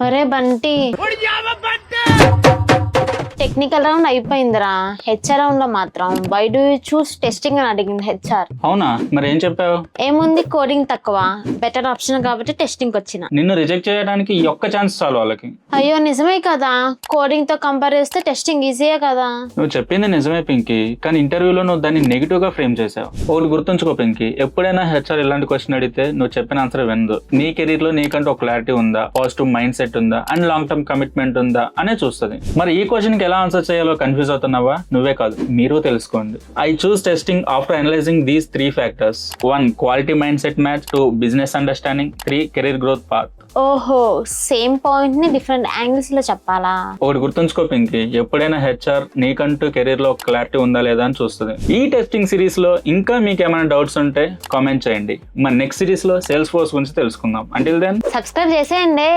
అరే Bunty, technical round అయిపోయిందిరా. HR round లో మాత్రం why do you choose testing అని అడిగింది హెచ్ఆర్. అవునా, మరి ఏం చెప్పావు? ఏముంది, కోడింగ్ తక్కువ, బెటర్ ఆప్షన్ కాబట్టి టెస్టింగ్ వచ్చిన. నిన్ను రిజెక్ట్ చేయడానికి ఈ ఒక్క ఛాన్స్ చాలు వాళ్ళకి. అయ్యో నిజమే కదా, కోడింగ్ తో కంపేర్ చేస్తే టెస్టింగ్ ఈజీయే కదా. నువ్వు చెప్పింది నిజమే పింకీ, కానీ ఇంటర్వ్యూలో నువ్వు దాన్ని నెగిటివ్ గా ఫ్రేమ్ చేసావు. ఒకటి గుర్తుంచుకో పింకీ, ఎప్పుడైనా హెచ్ఆర్ ఇలాంటి క్వశ్చన్ అడిగితే నువ్వు చెప్పిన ఆన్సర్ వినదు. నీ కెరీర్ లో నీకంటూ ఒక క్లారిటీ ఉందా, పాజిటివ్ మైండ్ సెట్ ఉందా, అండ్ లాంగ్ టర్మ్ కమిట్మెంట్ ఉందా అనే చూస్తుంది. మరి ఈ క్వశ్చన్ కి ఎలా ఆన్సర్ చేయాలో కన్ఫ్యూజ్ అవుతున్నావా? నువ్వే కాదు, మీరు తెలుసుకోండి. I choose testing after analysing these 3 factors. 1. Quality mindset match. 2. Business understanding. 3. Career growth path. ఓహో, సేమ్ పాయింట్ ని డిఫరెంట్ యాంగిల్స్ లో చెప్పాలా? ఒకటి గుర్తుంచుకో పింకీ, ఎప్పుడైనా హెచ్ఆర్ నీకంటూ కెరీర్ లో క్లారిటీ ఉందా లేదా అని చూస్తుంది. ఈ టెస్టింగ్ సిరీస్ లో ఇంకా మీకు ఏమైనా డౌట్స్ ఉంటే కామెంట్ చేయండి. మన నెక్స్ట్ సిరీస్ లో సేల్స్ ఫోర్స్ గురించి తెలుసుకుందాం. అంటిల్ దెన్ సబ్స్క్రైబ్ చేసేయండి.